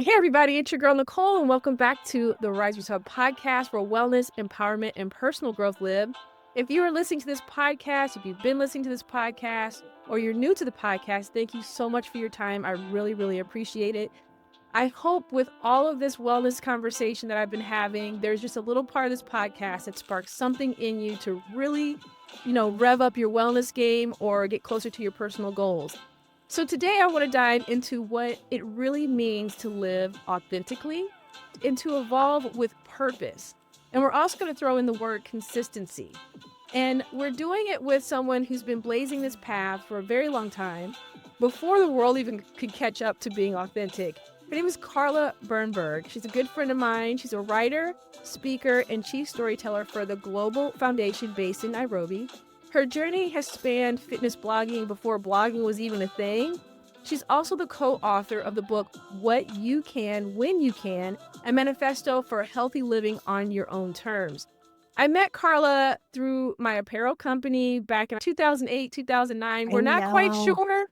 Hey everybody, it's your girl Nicole, and welcome back to the Rise Yourself podcast where wellness, empowerment, and personal growth live. If you are listening to this podcast, if you've been listening to this podcast, or you're new to the podcast, thank you so much for your time. I really, really appreciate it. I hope with all of this wellness conversation that I've been having, there's just a little part of this podcast that sparks something in you to really, rev up your wellness game or get closer to your personal goals. So today I want to dive into what it really means to live authentically and to evolve with purpose. And we're also going to throw in the word consistency. And we're doing it with someone who's been blazing this path for a very long time, before the world even could catch up to being authentic. Her name is Carla Birnberg. She's a good friend of mine. She's a writer, speaker, and chief storyteller for the Global Foundation based in Nairobi. Her journey has spanned fitness blogging before blogging was even a thing. She's also the co-author of the book, What You Can, When You Can, a manifesto for healthy living on your own terms. I met Carla through my apparel company back in 2008, 2009. I We're not quite know. sure.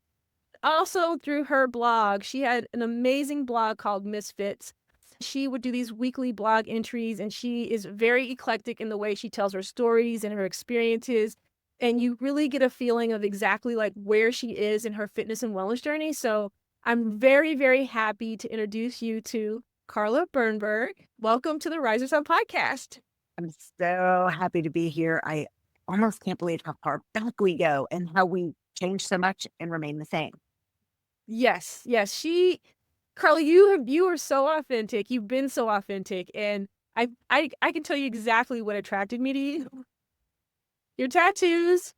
Also through her blog. She had an amazing blog called Misfits. She would do these weekly blog entries, and she is very eclectic in the way she tells her stories and her experiences. And you really get a feeling of exactly like where she is in her fitness and wellness journey. So I'm very, very happy to introduce you to Carla Birnberg. Welcome to the Rise Yourself podcast. I'm so happy to be here. I almost can't believe how far back we go and how we change so much and remain the same. Yes, yes. Carla, you are so authentic. You've been so authentic, and I can tell you exactly what attracted me to you. Your tattoos,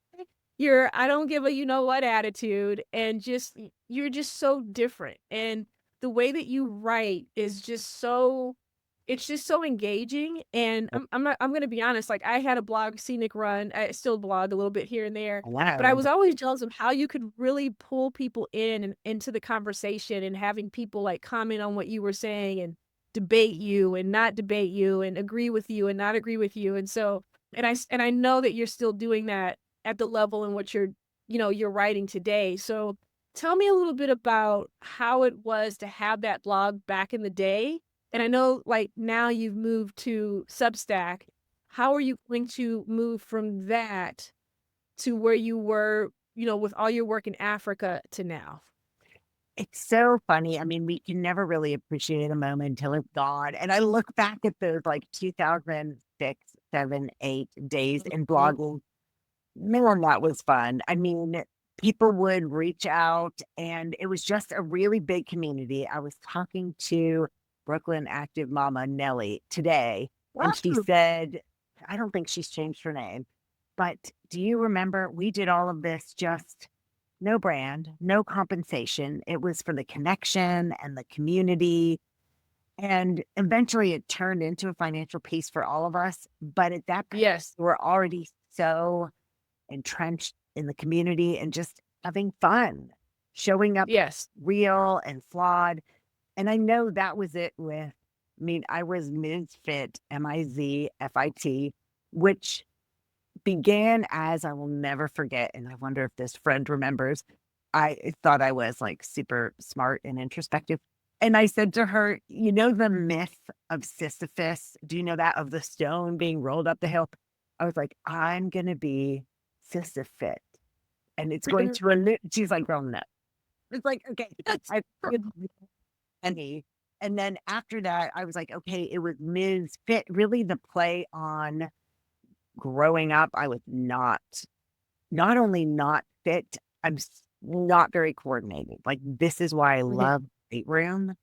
your I don't give a you know what attitude, and just you're just so different. And the way that you write is just so it's just so engaging. And I'm gonna be honest, like I had a blog, Scenic Run. I still blog a little bit here and there, but I Wow. was always jealous of how you could really pull people in and into the conversation and having people like comment on what you were saying and debate you and not debate you and agree with you and not agree with you. And so and I know that you're still doing that at the level in which you're writing today. So tell me a little bit about how it was to have that blog back in the day. And I know like now you've moved to Substack. How are you going to move from that to where you were, with all your work in Africa to now? It's so funny. I mean, we can never really appreciate a moment until it's gone. And I look back at those like 2006, 7, 8 days in Mhm. blogging. Man, that was fun. I mean, people would reach out and it was just a really big community. I was talking to Brooklyn active mama Nellie today, and she Wow. said, I don't think she's changed her name, but do you remember we did all of this just no brand, no compensation. It was for the connection and the community. And eventually it turned into a financial piece for all of us. But at that point, Yes. we were already so entrenched in the community and just having fun, showing up Yes. real and flawed. And I know that was it with, I mean, I was Ms. Fit, MIZFIT, which began as I will never forget. And I wonder if this friend remembers. I thought I was like super smart and introspective. And I said to her, you know, the myth of Sisyphus, do you know that of the stone being rolled up the hill? I was like, I'm going to be Sisyphus and it's going to she's like, girl, no. It's like, okay, I penny. And then after that, I was like, okay, it was Ms. Fit, really the play on growing up. I was not only not fit, not very coordinated. Like, this is why I Mhm. love weight room.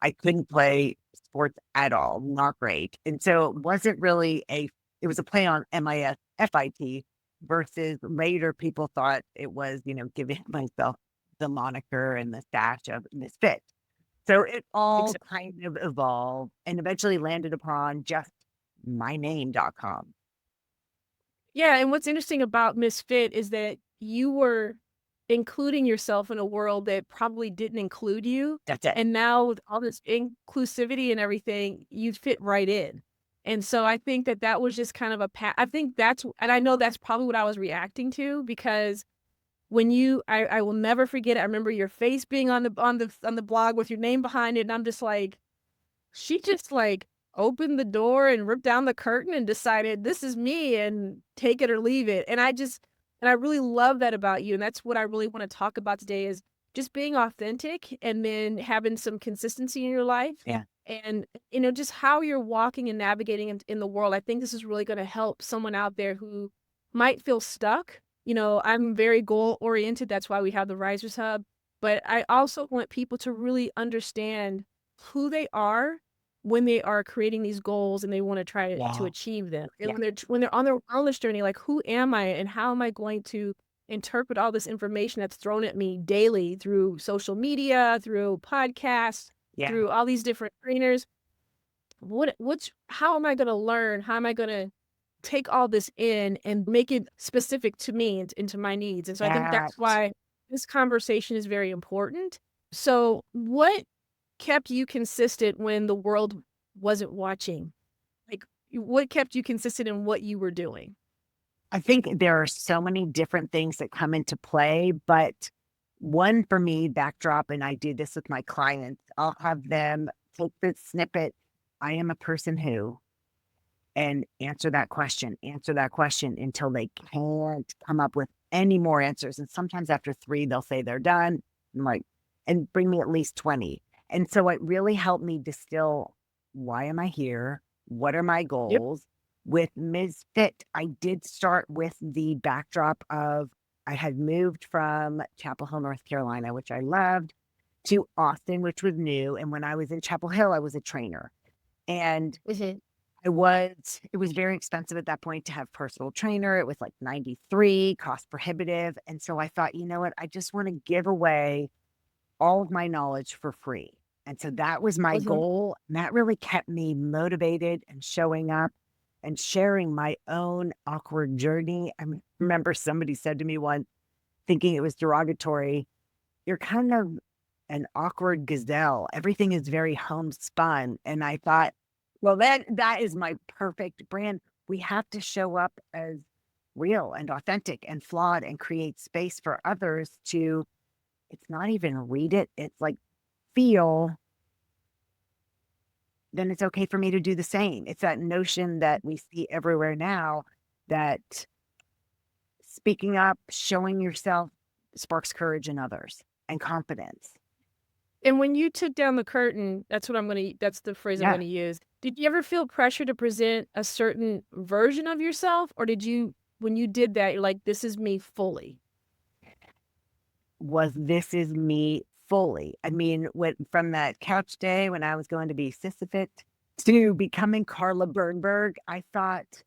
I couldn't play sports at all, not great. And so it wasn't really it was a play on MISFIT versus later people thought it was, giving myself the moniker and the stash of misfit. So it all Exactly. kind of evolved and eventually landed upon just myname.com. Yeah, and what's interesting about Misfit is that you were including yourself in a world that probably didn't include you. That's it. And now with all this inclusivity and everything, you fit right in. And so I think that was just kind of I think and I know that's probably what I was reacting to because I will never forget it. I remember your face being on the blog with your name behind it, and I'm just like, she just like opened the door and ripped down the curtain and decided this is me and take it or leave it. And I really love that about you. And that's what I really want to talk about today is just being authentic and then having some consistency in your life. Yeah. And, just how you're walking and navigating in the world. I think this is really going to help someone out there who might feel stuck. I'm very goal oriented. That's why we have the Risers Hub. But I also want people to really understand who they are when they are creating these goals and they want to try to achieve them. And Yeah. when they're on their wellness journey, like, who am I and how am I going to interpret all this information that's thrown at me daily through social media, through podcasts, Yeah. through all these different trainers? How am I going to learn? How am I going to take all this in and make it specific to me and to my needs? And so I think That, that's why this conversation is very important. So what kept you consistent when the world wasn't watching? Like, what kept you consistent in what you were doing? I think there are so many different things that come into play, but one for me, backdrop, and I do this with my clients, I'll have them take the snippet, I am a person who, and answer that question until they can't come up with any more answers. And sometimes after 3, they'll say they're done. I'm like, and bring me at least 20. And so it really helped me distill, why am I here? What are my Yep. goals? With Ms. Fit, I did start with the backdrop of I had moved from Chapel Hill, North Carolina, which I loved, to Austin, which was new. And when I was in Chapel Hill, I was a trainer. And Mhm. it was very expensive at that point to have personal trainer. It was like 93, cost prohibitive. And so I thought, you know what? I just want to give away all of my knowledge for free. And so that was my Mhm. goal. And that really kept me motivated and showing up and sharing my own awkward journey. Remember somebody said to me once, thinking it was derogatory, you're kind of an awkward gazelle. Everything is very homespun. And I thought, well, that is my perfect brand. We have to show up as real and authentic and flawed and create space for others to, it's not even read it. It's like feel, then it's okay for me to do the same. It's that notion that we see everywhere now that speaking up, showing yourself sparks courage in others and confidence. And when you took down the curtain, that's the phrase I'm Yeah. gonna use. Did you ever feel pressure to present a certain version of yourself? Or when you did that, you're like, this is me fully? Was this is me fully. I mean, from that couch day when I was going to be Sisyphus to becoming Carla Birnberg, I thought,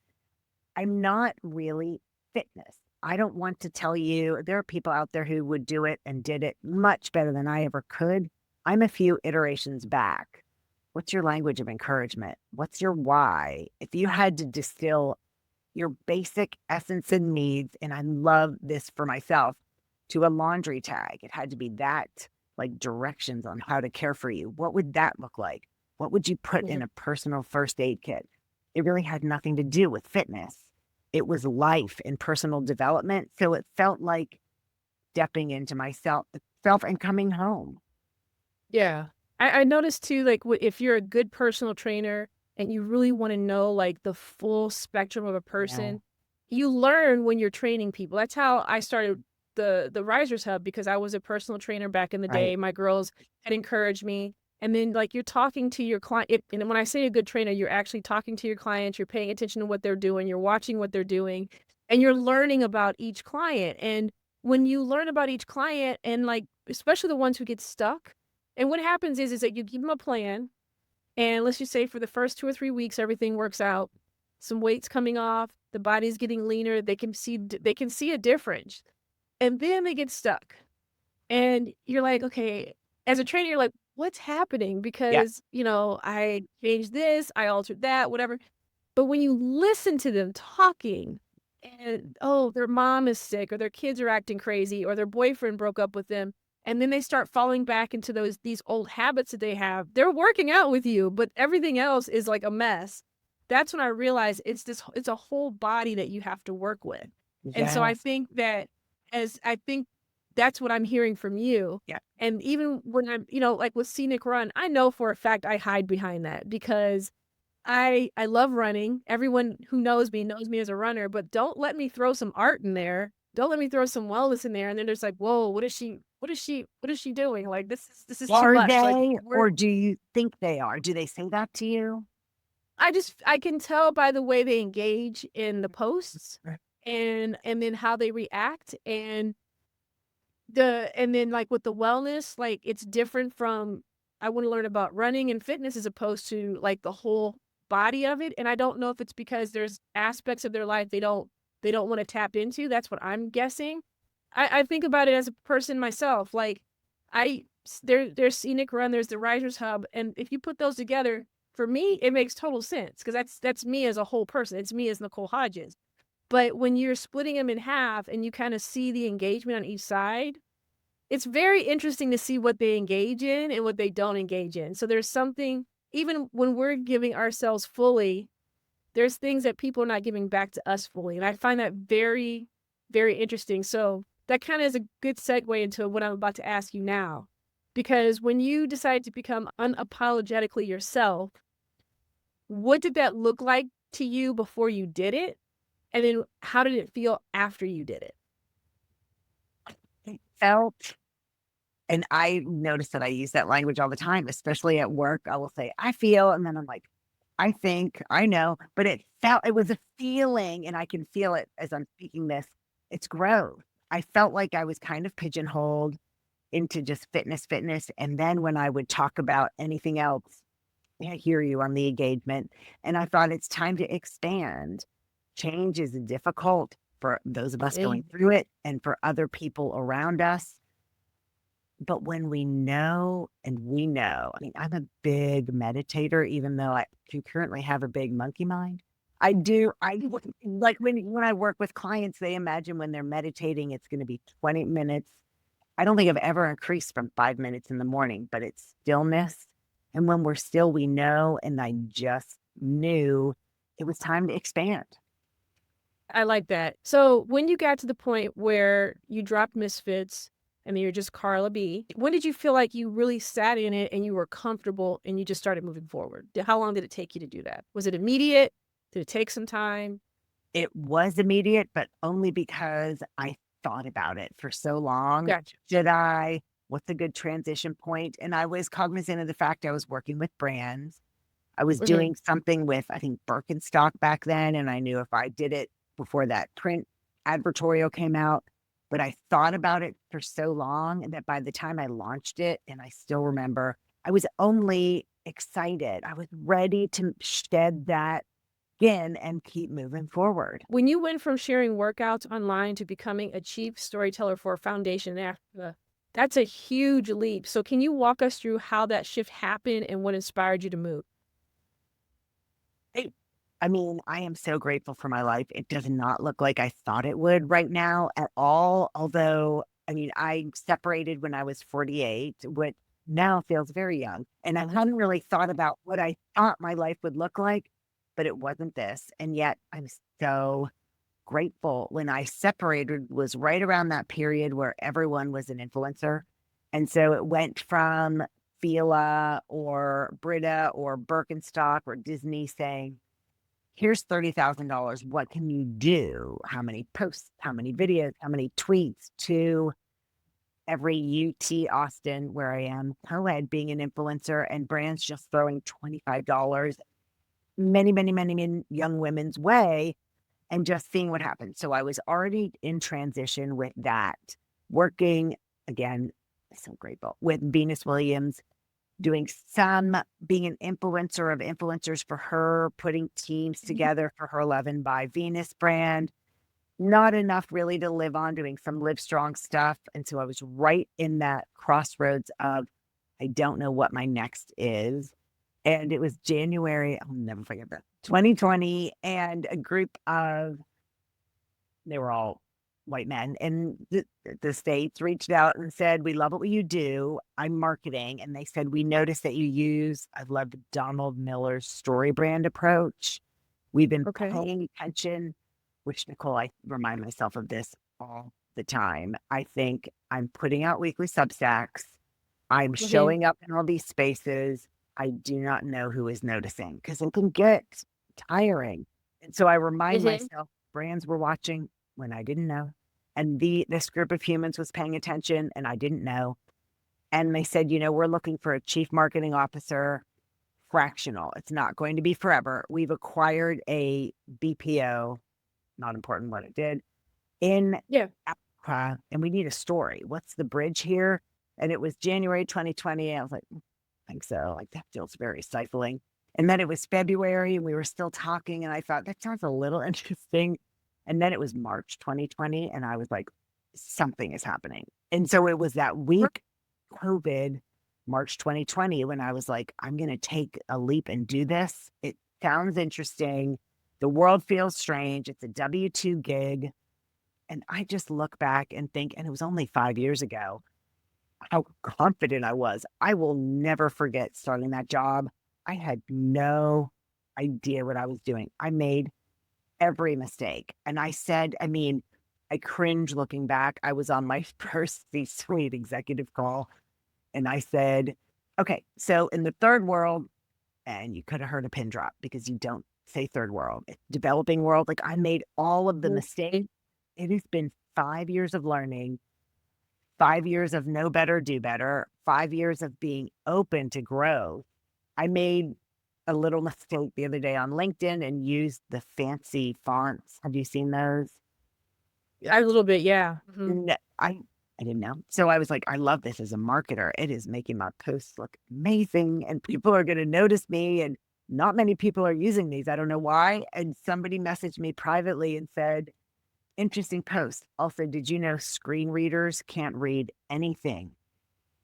I'm not really fitness. I don't want to tell you, there are people out there who would do it and did it much better than I ever could. I'm a few iterations back. What's your language of encouragement? What's your why? If you had to distill your basic essence and needs, and I love this for myself, to a laundry tag, it had to be that, like directions on how to care for you. What would that look like? What would you put in Mhm. a personal first aid kit? It really had nothing to do with fitness. It was life and personal development. So it felt like stepping into myself and coming home. Yeah. I noticed too, like, if you're a good personal trainer and you really want to know like the full spectrum of a Yeah. person, you learn when you're training people. That's how I started the Risers Hub, because I was a personal trainer back in the Right. day. My girls had encouraged me. And then like you're talking to your client, and when I say a good trainer, you're actually talking to your clients, you're paying attention to what they're doing, you're watching what they're doing, and you're learning about each client. And when you learn about each client, and like especially the ones who get stuck, and what happens is that you give them a plan, and let's just say for the first 2 or 3 weeks, everything works out. Some weight's coming off, the body's getting leaner. They can see a difference, and then they get stuck. And you're like, okay, as a trainer, you're like, what's happening? Yeah. Because I changed this, I altered that, whatever. But when you listen to them talking, and oh, their mom is sick, or their kids are acting crazy, or their boyfriend broke up with them, and then they start falling back into these old habits that they have. They're working out with you, but everything else is like a mess. That's when I realized it's a whole body that you have to work with. And so I Yes. think that as I think that's what I'm hearing from you. Yeah. And even when I'm, like with scenic run, I know for a fact I hide behind that because I love running. Everyone who knows me as a runner, but don't let me throw some art in there. Don't let me throw some wellness in there. And then there's like, whoa, what is she doing? Like this is too Are much. Like they, we're or do you think they are? Do they say that to you? I can tell by the way they engage in the posts Right. and then how they react and then like with the wellness, like it's different from I want to learn about running and fitness as opposed to like the whole body of it. And I don't know if it's because there's aspects of their life they don't want to tap into. That's what I'm guessing. I think about it as a person myself. Like there's scenic run, there's the Risers Hub, and if you put those together, for me, it makes total sense because that's me as a whole person. It's me as Nicol Hodges. But when you're splitting them in half and you kind of see the engagement on each side, it's very interesting to see what they engage in and what they don't engage in. So there's something, even when we're giving ourselves fully, there's things that people are not giving back to us fully. And I find that very, very interesting. So that kind of is a good segue into what I'm about to ask you now. Because when you decide to become unapologetically yourself, what did that look like to you before you did it? And then how did it feel after you did it? It felt, and I notice that I use that language all the time, especially at work. I will say, I feel, and then I'm like, I think, I know, but it was a feeling, and I can feel it as I'm speaking this. It's growth. I felt like I was kind of pigeonholed into just fitness. And then when I would talk about anything else, I hear you on the engagement. And I thought it's time to expand. Change is difficult for those of us going through it and for other people around us. But when we know, and we know, I mean, I'm a big meditator, even though I do currently have a big monkey mind. I do. Like when I work with clients, they imagine when they're meditating, it's going to be 20 minutes. I don't think I've ever increased from 5 minutes in the morning, but it's stillness. And when we're still, we know. And I just knew it was time to expand. I like that. So when you got to the point where you dropped Misfits and then you're just Carla B, when did you feel like you really sat in it and you were comfortable and you just started moving forward? How long did it take you to do that? Was it immediate? Did it take some time? It was immediate, but only because I thought about it for so long. Gotcha. Should I? What's a good transition point? And I was cognizant of the fact I was working with brands. I was doing something with, I think, Birkenstock back then. And I knew if I did it before that print advertorial came out, but I thought about it for so long that by the time I launched it, and I still remember, I was only excited. I was ready to shed that skin and keep moving forward. When you went from sharing workouts online to becoming a chief storyteller for a foundation in Africa, that's a huge leap. So can you walk us through how that shift happened and what inspired you to move? I mean, I am so grateful for my life. It does not look like I thought it would right now at all. Although, I mean, I separated when I was 48, which now feels very young. And I hadn't really thought about what I thought my life would look like, but it wasn't this. And yet I'm so grateful. When I separated was right around that period where everyone was an influencer. And so it went from Fila or Brita or Birkenstock or Disney saying, here's $30,000. What can you do? How many posts, how many videos, how many tweets, to every UT Austin where I am co-ed being an influencer and brands just throwing $25 many young women's way and just seeing what happens. So I was already in transition with that, working again, so grateful, with Venus Williams, doing being an influencer of influencers for her, putting teams together for her 11 by Venus brand. Not enough really to live on, doing some Live Strong stuff. And so I was right in that crossroads of, I don't know what my next is. And it was January, I'll never forget that, 2020. And a group of, they were all white men in the States, reached out and said, we love what you do. I'm marketing. And they said, we noticed that you use, I love Donald Miller's story brand approach. We've been paying attention, which, Nicol, I remind myself of this all the time, I think I'm putting out weekly Substacks. I'm Mhm. showing up in all these spaces. I do not know who is noticing because it can get tiring. And so I remind Mhm. myself brands were watching when I didn't know. And this group of humans was paying attention and I didn't know. And they said, we're looking for a chief marketing officer, fractional. It's not going to be forever. We've acquired a BPO, not important what it did, in Yeah. Africa, and we need a story. What's the bridge here? And it was January 2020. I was like, I think so. Like, that feels very stifling. And then it was February and we were still talking. And I thought that sounds a little interesting. And then it was March 2020. And I was like, something is happening. And so it was that week, COVID, March 2020, when I was like, I'm going to take a leap and do this. It sounds interesting. The world feels strange. It's a W-2 gig. And I just look back and think, and it was only 5 years ago, how confident I was. I will never forget starting that job. I had no idea what I was doing. I made every mistake. And I said, I cringe looking back. I was on my first C-suite executive call and I said, okay, so in the third world, and you could have heard a pin drop because you don't say third world, it's developing world. Like I made all of the mistakes. Mhm. It has been 5 years of learning, 5 years of know better, do better, 5 years of being open to grow. I made a little mistake the other day on LinkedIn and used the fancy fonts. Have you seen those? A little bit, yeah. Mhm. No, I didn't know. So I was like, I love this as a marketer. It is making my posts look amazing and people are going to notice me. And not many people are using these. I don't know why. And somebody messaged me privately and said, interesting post. Also, did you know screen readers can't read anything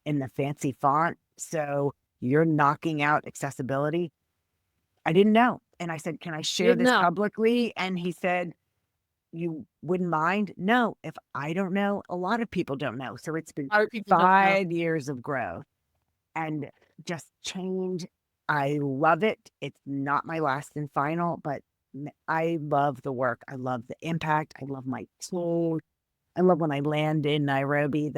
in the fancy font? So you're knocking out accessibility. I didn't know. And I said, can I You share didn't this know. publicly? And he said, you wouldn't mind? No, if I don't know, a lot of people don't know. So it's been Other people don't know. 5 years of growth and just change. I love it. It's not my last and final, but I love the work. I love the impact. I love my team. I love when I land in Nairobi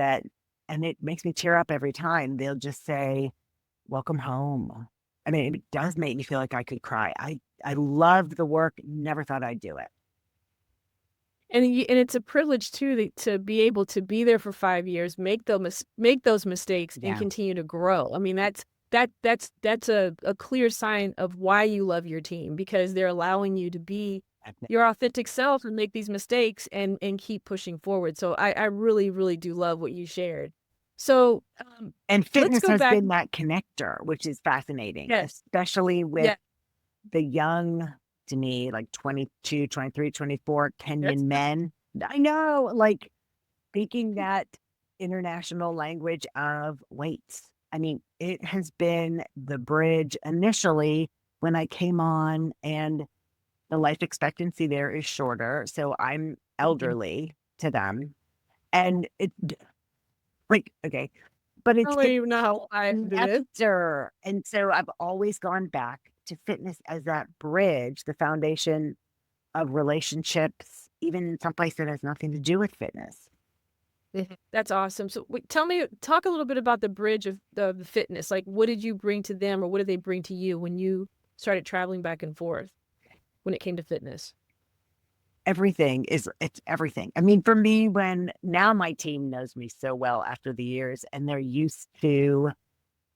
and it makes me tear up every time. They'll just say, welcome home. It does make me feel like I could cry. I loved the work. Never thought I'd do it. And it's a privilege too to be able to be there for 5 years, make those mistakes, and Yeah. continue to grow. I mean, that's a clear sign of why you love your team because they're allowing you to be your authentic self and make these mistakes and keep pushing forward. So I really really do love what you shared. So And let's fitness go has back. been that connector, which is fascinating, Yes, especially with yeah, the young, to me, like 22, 23, 24 that's Kenyan men. I know, like speaking that international language of weights. It has been the bridge initially when I came on, and the life expectancy there is shorter. So I'm elderly to them. And it, like, okay, but I it's don't even know how I did it. connector. And so I've always gone back to fitness as that bridge, the foundation of relationships, even in some place that has nothing to do with fitness. That's awesome. So talk a little bit about the bridge of the fitness. Like, what did you bring to them, or what did they bring to you when you started traveling back and forth when it came to fitness? It's everything. For me, when now my team knows me so well after the years and they're used to,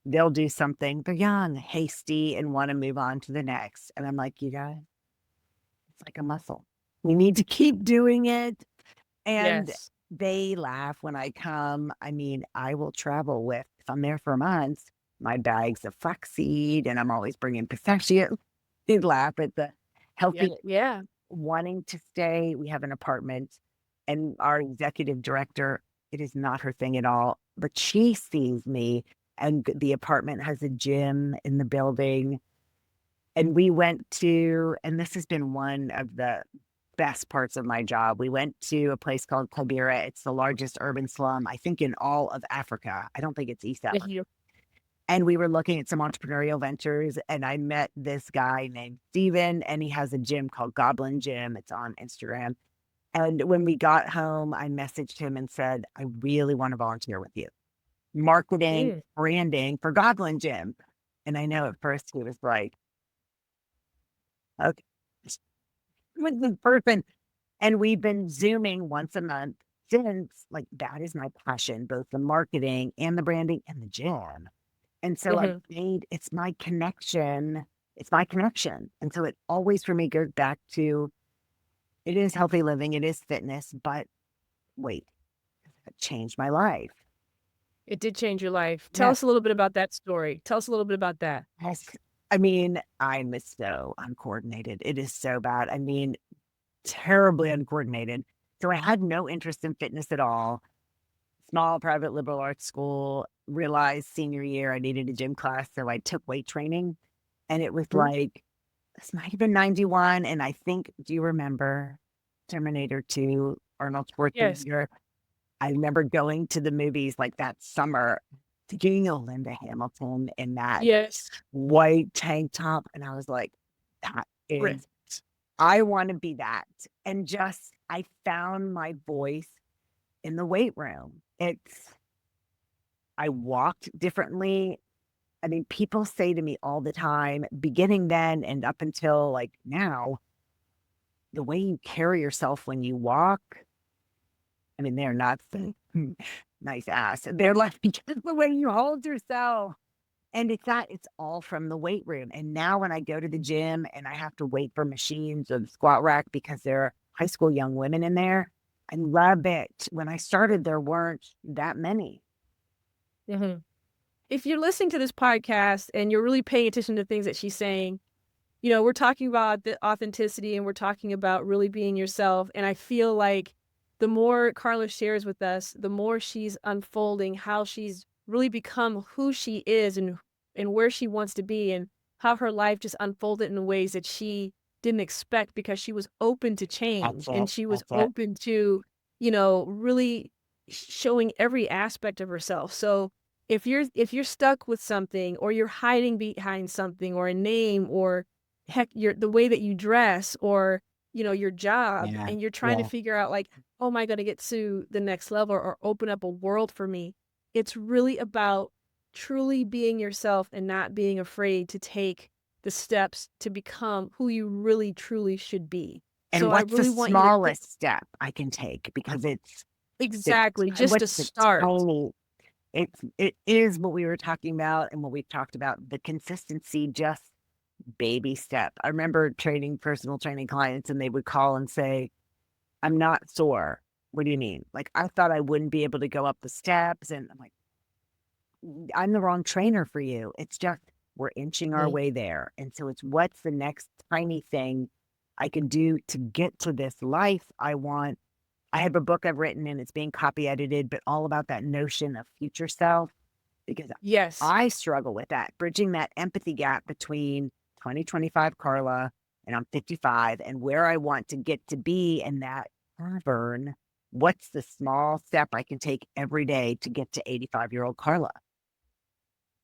they'll do something, they're young, hasty, and want to move on to the next. And I'm like, you guys, it's like a muscle. We need to keep doing it. And Yes. they laugh when I come. I will travel with, if I'm there for months, my bags of flaxseed and I'm always bringing pistachio. They laugh at the Yeah. healthy Yeah. wanting to stay. We have an apartment and our executive director, it is not her thing at all, but she sees me and the apartment has a gym in the building. And we went to, and this has been one of the best parts of my job. We went to a place called Kibera. It's the largest urban slum, I think, in all of Africa. I don't think it's East Yeah. Africa. And we were looking at some entrepreneurial ventures, and I met this guy named Steven, and he has a gym called Goblin Gym. It's on Instagram. And when we got home, I messaged him and said, I really want to volunteer with you. Marketing, Mm. branding for Goblin Gym. And I know at first he was like, okay, with the person. And we've been Zooming once a month since. Like, that is my passion, both the marketing and the branding and the gym. And so I Mhm. made it's my connection. It's my connection. And so it always for me goes back to it is healthy living, it is fitness, but wait, it changed my life. It did change your life. Tell Yeah. us a little bit about that story. Tell us a little bit about that. Yes. I mean, I'm so uncoordinated. It is so bad. I mean, terribly uncoordinated. So I had no interest in fitness at all. Small private liberal arts school, realized senior year I needed a gym class. So I took weight training. And it was Mhm. like, this might have been 91. And I think, do you remember Terminator 2, Arnold Yes. Schwarzenegger? I remember going to the movies like that summer, seeing Linda Hamilton in that Yes. white tank top. And I was like, that is, Ripped. I want to be that. And just, I found my voice in the weight room. I walked differently. I mean, people say to me all the time, beginning then and up until like now, the way you carry yourself when you walk, I mean, they're not saying, nice ass. They're like, just the way you hold yourself. And it's all from the weight room. And now when I go to the gym and I have to wait for machines or the squat rack because there are high school young women in there, I love it. When I started, there weren't that many. Mhm. If you're listening to this podcast and you're really paying attention to things that she's saying, we're talking about the authenticity and we're talking about really being yourself. And I feel like the more Carla shares with us, the more she's unfolding how she's really become who she is and where she wants to be and how her life just unfolded in ways that she didn't expect because she was open to That's change and it. she was That's it. open to, really showing every aspect of herself. So if you're stuck with something or you're hiding behind something or a name or heck, the way that you dress or, your job, Yeah. and you're trying to Yeah. figure out like, oh, am I going to get to the next level or open up a world for me? It's really about truly being yourself and not being afraid to take the steps to become who you really truly should be. And So I what's the really want you to take smallest step I can take? Because it's exactly just to what's the start. tiny it is what we were talking about and what we've talked about, the consistency, just baby step. I remember training personal training clients and they would call and say, I'm not sore. What do you mean? Like, I thought I wouldn't be able to go up the steps. And I'm like, I'm the wrong trainer for you. It's just we're inching our Mhm. way there. And so it's what's the next tiny thing I can do to get to this life I want. I have a book I've written and it's being copy edited, but all about that notion of future self, because Yes. I struggle with that, bridging that empathy gap between 2025 Carla and I'm 55 and where I want to get to be in that cavern. What's the small step I can take every day to get to 85-year-old Carla?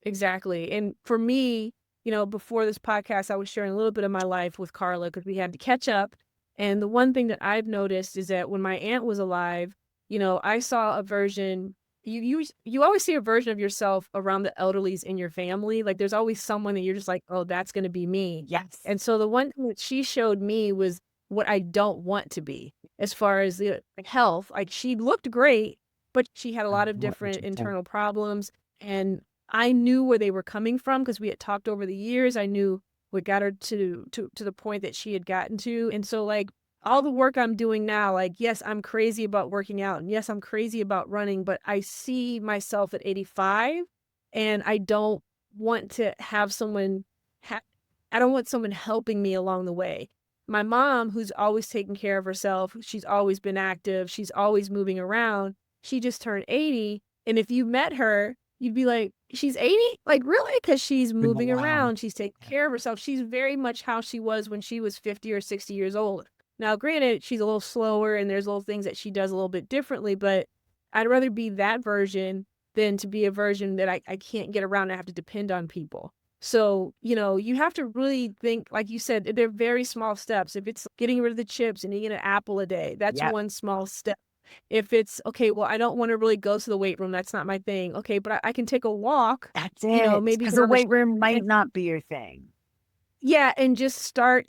Exactly. And for me, before this podcast, I was sharing a little bit of my life with Carla because we had to catch up. And the one thing that I've noticed is that when my aunt was alive, I saw a version. You always see a version of yourself around the elderlies in your family. Like there's always someone that you're just like, oh, that's going to be me. Yes. And so the one thing that she showed me was what I don't want to be as far as the health. Like she looked great, but she had a lot of What would different you say? internal problems. And I knew where they were coming from because we had talked over the years. I knew what got her to the point that she had gotten to. And so like all the work I'm doing now, like, yes, I'm crazy about working out and yes, I'm crazy about running, but I see myself at 85 and I don't want to have someone I don't want someone helping me along the way. My mom, who's always taken care of herself, she's always been active, she's always moving around. She just turned 80, and if you met her, you'd be like, she's 80? Like, really? Because she's moving Wow. around. She's taking care of herself. She's very much how she was when she was 50 or 60 years old. Now, granted, she's a little slower and there's little things that she does a little bit differently, but I'd rather be that version than to be a version that I can't get around and have to depend on people. So, you have to really think, like you said, they're very small steps. If it's getting rid of the chips and eating an apple a day, that's Yep. one small step. If it's, okay, well, I don't want to really go to the weight room. That's not my thing. Okay, but I can take a walk, That's it. maybe Because get the on the, weight room might and not be your thing. yeah, and just start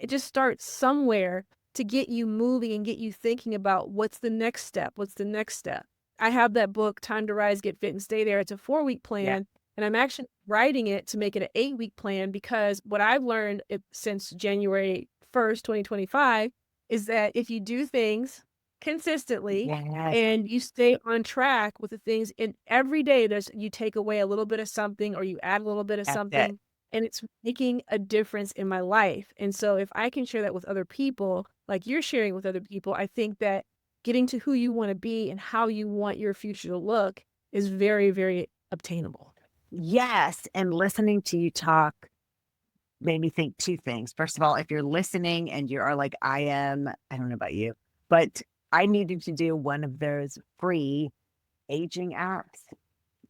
somewhere to get you moving and get you thinking about what's the next step. What's the next step? I have that book, Time to Rise, Get Fit, and Stay There. It's a 4-week Yeah. plan, and I'm actually writing it to make it an 8-week plan because what I've learned since January 1st, 2025, is that if you do things consistently Yes. and you stay on track with the things, and every day you take away a little bit of something or you add a little bit of That's it. something, and it's making a difference in my life. And so if I can share that with other people, like you're sharing with other people, I think that getting to who you want to be and how you want your future to look is very, very obtainable. Yes. And listening to you talk made me think two things. First of all, if you're listening and you are like, I am, I don't know about you, but I needed to do one of those free aging apps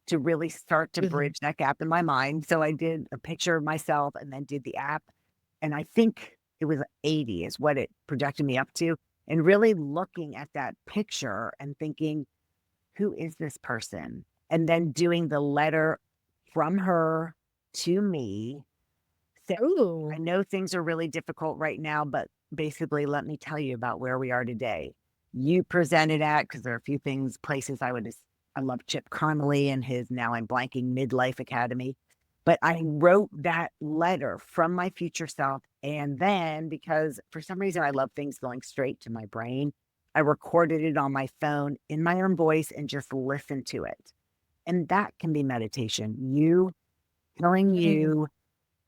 to really start to Mhm. bridge that gap in my mind. So I did a picture of myself and then did the app. And I think it was 80 is what it projected me up to. And really looking at that picture and thinking, who is this person? And then doing the letter from her to me. So I Ooh. know things are really difficult right now, but basically, let me tell you about where we are today. You presented at, because there are a few places I love Chip Connolly and his Now I'm Blanking Midlife Academy. But I wrote that letter from my future self. And then, because for some reason I love things going straight to my brain, I recorded it on my phone in my own voice and just listened to it. And that can be meditation. You telling Mhm. you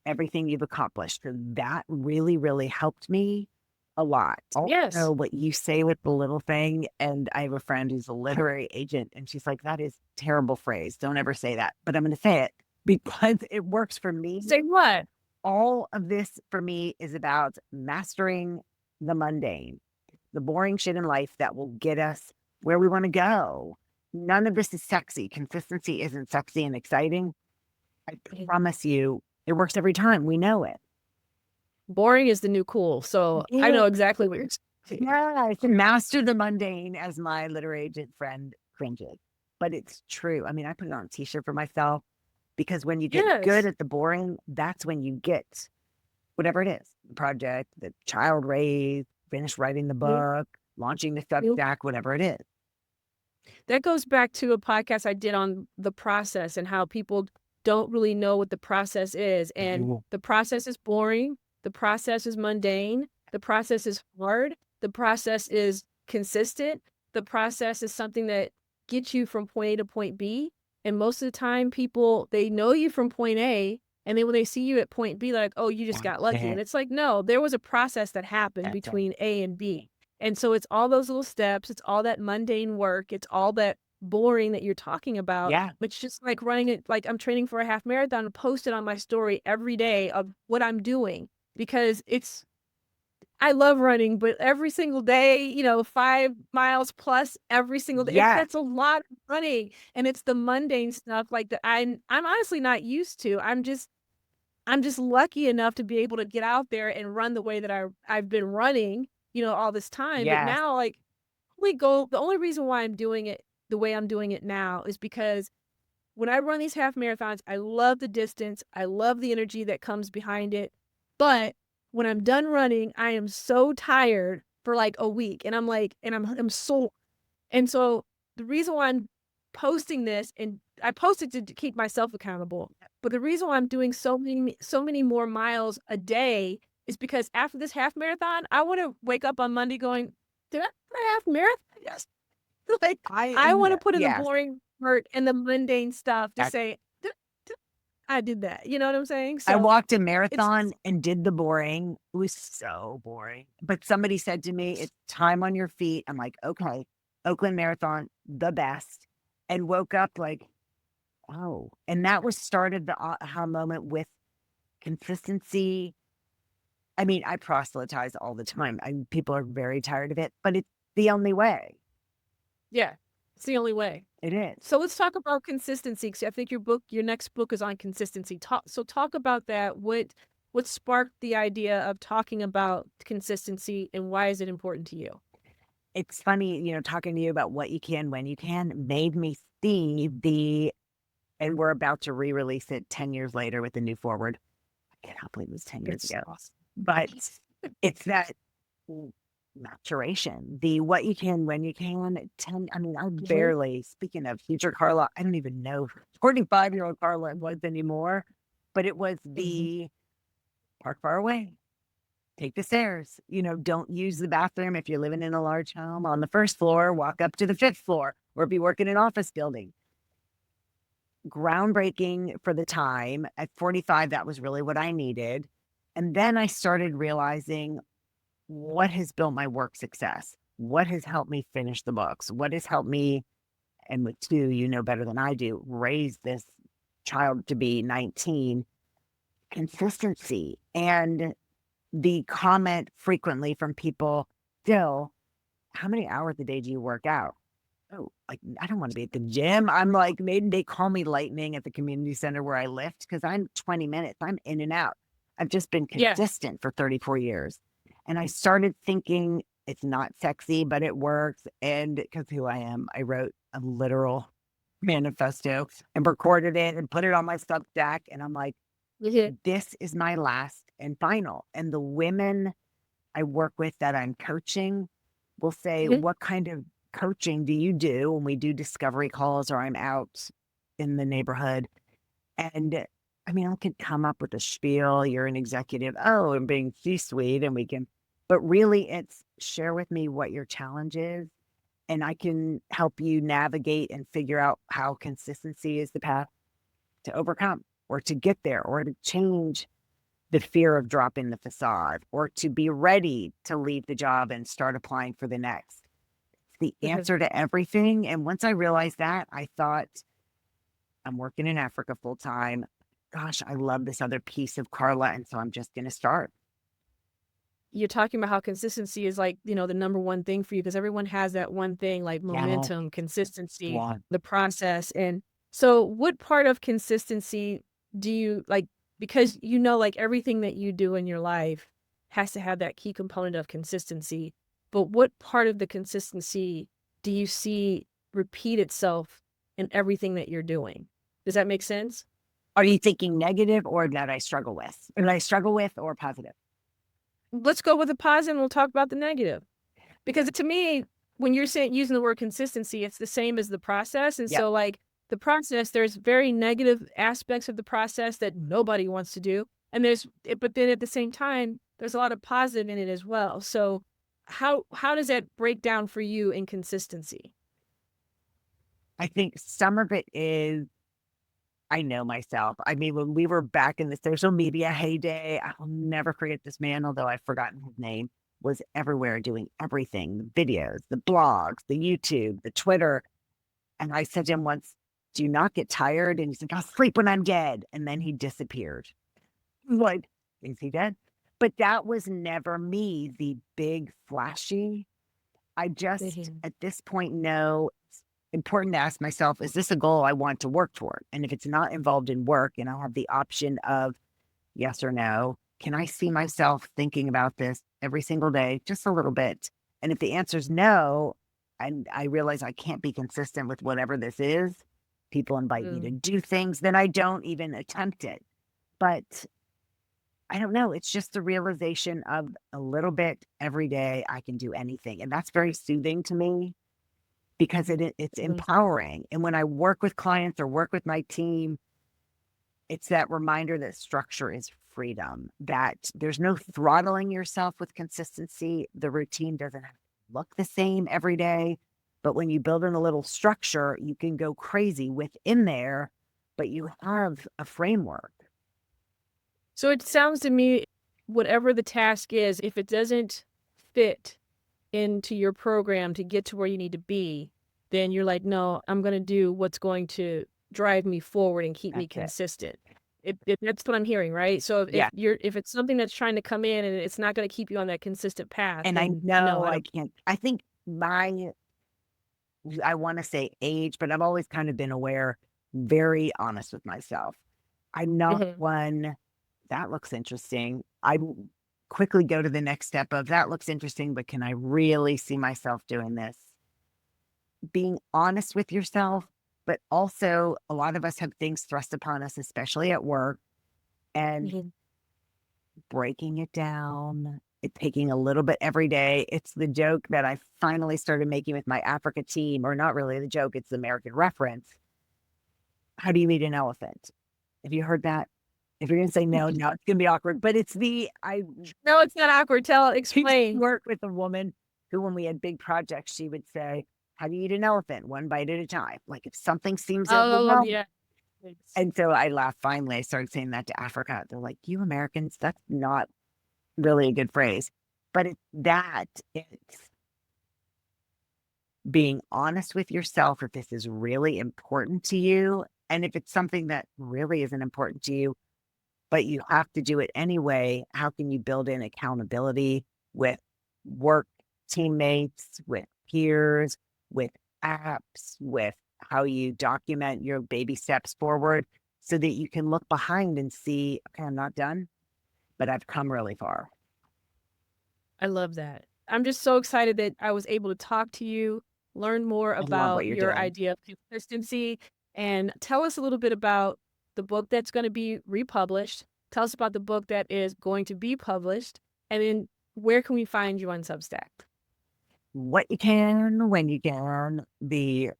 everything you've accomplished. So that really, really helped me a lot. Also, Yes. what you say with the little thing, and I have a friend who's a literary agent, and she's like, that is a terrible phrase. Don't ever say that. But I'm going to say it because it works for me. Say what? All of this for me is about mastering the mundane, the boring shit in life that will get us where we want to go. None of this is sexy. Consistency isn't sexy and exciting. I Mhm. promise you, it works every time. We know it. Boring is the new cool. So I Yeah. know exactly what you're saying. Yeah, I can master the mundane, as my literary agent friend cringes. But it's true. I mean, I put it on a t-shirt for myself because when you get good Yes. at the boring, that's when you get whatever it is, the project, the child raised, finish writing the Mhm. book, launching the Mhm. Substack, whatever it is. That goes back to a podcast I did on the process and how people don't really know what the process is. And Mhm. the process is boring. The process is mundane. The process is hard. The process is consistent. The process is something that gets you from point A to point B. And most of the time, people, they know you from point A. And then when they see you at point B, they're like, oh, you just got That's lucky. And it. it's like, no, there was a process that happened That's it. between A and B. And so it's all those little steps, it's all that mundane work, it's all that boring that you're talking about. Yeah. It's just like running it, like I'm training for a half marathon and post it on my story every day of what I'm doing because I love running, but every single day, 5 miles plus every single day, Yes. that's a lot of running. And it's the mundane stuff like that I'm honestly not used to. I'm just lucky enough to be able to get out there and run the way that I've been running, all this time. But Yes. now, like, the only reason why I'm doing it the way I'm doing it now is because when I run these half marathons, I love the distance. I love the energy that comes behind it. But when I'm done running, I am so tired for like a week and I'm sore. And so the reason why I'm posting this, and I posted to keep myself accountable, but the reason why I'm doing so many more miles a day is because after this half marathon, I want to wake up on Monday going, did I half marathon? Yes. Like I I am want to there. put in the Yes. boring part and the mundane stuff to That's say, I did that. You know what I'm saying? I So walked a it's marathon and did the boring. It was so boring. But somebody said to me, it's time on your feet. I'm like, okay, Oakland Marathon, the best. And woke up like, oh. And that was started the aha moment with consistency. I mean, I proselytize all the time. People are very tired of it, but it's the only way. yeah. It's the only way. It is. So let's talk about consistency, because I think your next book is on consistency. Talk about that. What sparked the idea of talking about consistency, and why is it important to you? It's funny, talking to you about what you can, when you can, made me see and we're about to re-release it 10 years later with the new forward. I cannot believe it was 10 years It's ago. awesome. But it's that maturation, the what you can, when you can. I barely, speaking of future Carla, I don't even know 45-year-old Carla was anymore, but it was the park far away, take the stairs, don't use the bathroom if you're living in a large home on the first floor, walk up to the fifth floor, or be working in an office building. Groundbreaking for the time. At 45, that was really what I needed. And then I started realizing what has built my work success, what has helped me finish the books, what has helped me, and with two, better than I do, raise this child to be 19, consistency. And the comment frequently from people still, how many hours a day do you work out? Oh, like, I don't want to be at the gym. I'm like, maybe they call me lightning at the community center where I lift, because I'm 20 minutes. I'm in and out. I've just been consistent for 34 years. And I started thinking it's not sexy, but it works. And because who I am, I wrote a literal manifesto and recorded it and put it on my Substack. And I'm like, this is my last and final. And the women I work with that I'm coaching will say, what kind of coaching do you do when we do discovery calls or I'm out in the neighborhood? And I can come up with a spiel. You're an executive. Oh, and being C-suite, and we can, but really it's share with me what your challenge is. And I can help you navigate and figure out how consistency is the path to overcome or to get there or to change the fear of dropping the facade or to be ready to leave the job and start applying for the next. It's the answer to everything. And once I realized that, I thought, I'm working in Africa full time. Gosh, I love this other piece of Carla. And so I'm just going to start. You're talking about how consistency is like, the number one thing for you, because everyone has that one thing, like momentum, consistency, the process. And so what part of consistency do you like, because like everything that you do in your life has to have that key component of consistency, but what part of the consistency do you see repeat itself in everything that you're doing? Does that make sense? Are you thinking negative or that I struggle with? That I struggle with or positive? Let's go with the positive and we'll talk about the negative. Because to me, when you're using the word consistency, it's the same as the process. And so like the process, there's very negative aspects of the process that nobody wants to do. And but then at the same time, there's a lot of positive in it as well. So how does that break down for you in consistency? I think some of it is, I know myself. When we were back in the social media heyday, I'll never forget this man, although I've forgotten his name, was everywhere doing everything, the videos, the blogs, the YouTube, the Twitter. And I said to him once, do you not get tired? And he's like, I'll sleep when I'm dead. And then he disappeared. Like, is he dead? But that was never me, the big flashy. I just, at this point, know it's important to ask myself, is this a goal I want to work toward? And if it's not involved in work and I'll have the option of yes or no, can I see myself thinking about this every single day, just a little bit? And if the answer is no, and I realize I can't be consistent with whatever this is, people invite me to do things, then I don't even attempt it. But I don't know. It's just the realization of a little bit every day I can do anything. And that's very soothing to me because it's empowering. And when I work with clients or work with my team, it's that reminder that structure is freedom, that there's no throttling yourself with consistency. The routine doesn't have to look the same every day. But when you build in a little structure, you can go crazy within there, but you have a framework. So it sounds to me, whatever the task is, if it doesn't fit into your program to get to where you need to be, then you're like, no, I'm going to do what's going to drive me forward and keep me consistent. That's what I'm hearing, right? So if it's something that's trying to come in and it's not going to keep you on that consistent path. And I know I can't. I think my I want to say age, but I've always kind of been aware, very honest with myself. I'm not Mhm. one that looks interesting. I quickly go to the next step of that looks interesting, but can I really see myself doing this? Being honest with yourself, but also a lot of us have things thrust upon us, especially at work, and Mhm. breaking it down, it taking a little bit every day. It's the joke that I finally started making with my Africa team, or not really the joke, it's the American reference. How do you eat an elephant? Have you heard that? If you're gonna say no, no, it's gonna be awkward. But it's I No, it's not awkward. used to Explain. work with a woman who, when we had big projects, she would say, "How do you eat an elephant? One bite at a time." Like if something seems Oh, overwhelming. yeah. And so I laughed. Finally, I started saying that to Africa. They're like, "You Americans, that's not really a good phrase." But it's being honest with yourself if this is really important to you. And if it's something that really isn't important to you, but you have to do it anyway, how can you build in accountability with work teammates, with peers, with apps, with how you document your baby steps forward so that you can look behind and see, okay, I'm not done, but I've come really far. I love that. I'm just so excited that I was able to talk to you, learn more I love what about you're your doing. idea of consistency, and tell us a little bit about the book that's going to be republished. Tell us about the book that is going to be published, and then where can we find you on Substack? What you can, when you can, the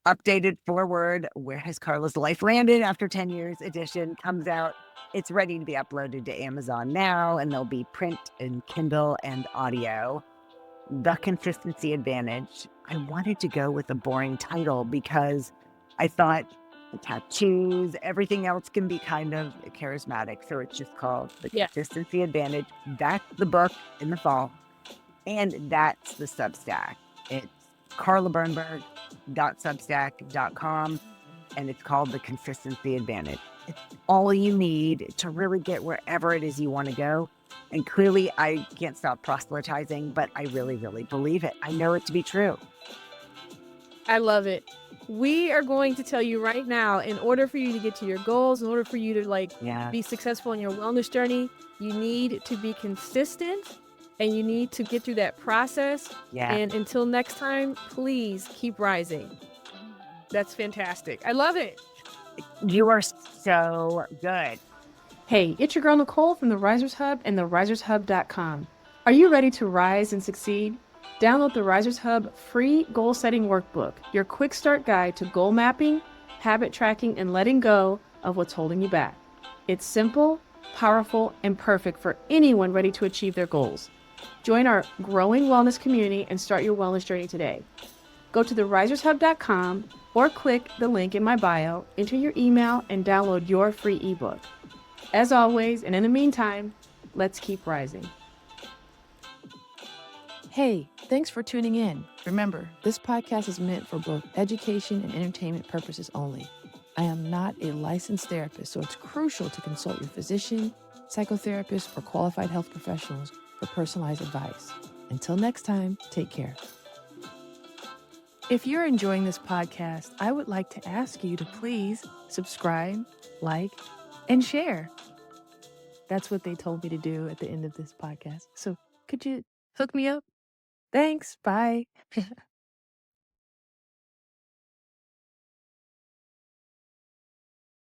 updated forward, Where Has Carla's Life Landed After 10 Years edition comes out. It's ready to be uploaded to Amazon now, and there'll be print and Kindle and audio. The Consistency Advantage. I wanted to go with a boring title because I thought the tattoos, everything else can be kind of charismatic. So it's just called The Yes. Consistency Advantage. That's the book in the fall. And that's the Substack. It's carlabirnberg.substack.com, and it's called The Consistency Advantage. It's all you need to really get wherever it is you want to go. And clearly, I can't stop proselytizing, but I really, really believe it. I know it to be true. I love it. We are going to tell you right now, in order for you to get to your goals, in order for you to Yeah. be successful in your wellness journey, you need to be consistent and you need to get through that process. Yeah. And until next time, please keep rising. That's fantastic. I love it. You are so good. Hey, it's your girl Nicole from the Risers Hub and therisershub.com. Are you ready to rise and succeed? Download the Risers Hub free goal setting workbook, your quick start guide to goal mapping, habit tracking, and letting go of what's holding you back. It's simple, powerful, and perfect for anyone ready to achieve their goals. Join our growing wellness community and start your wellness journey today. Go to therisershub.com or click the link in my bio, enter your email, and download your free ebook. As always, and in the meantime, let's keep rising. Hey, thanks for tuning in. Remember, this podcast is meant for both education and entertainment purposes only. I am not a licensed therapist, so it's crucial to consult your physician, psychotherapist, or qualified health professionals for personalized advice. Until next time, take care. If you're enjoying this podcast, I would like to ask you to please subscribe, like, and share. That's what they told me to do at the end of this podcast. So could you hook me up? Thanks. Bye.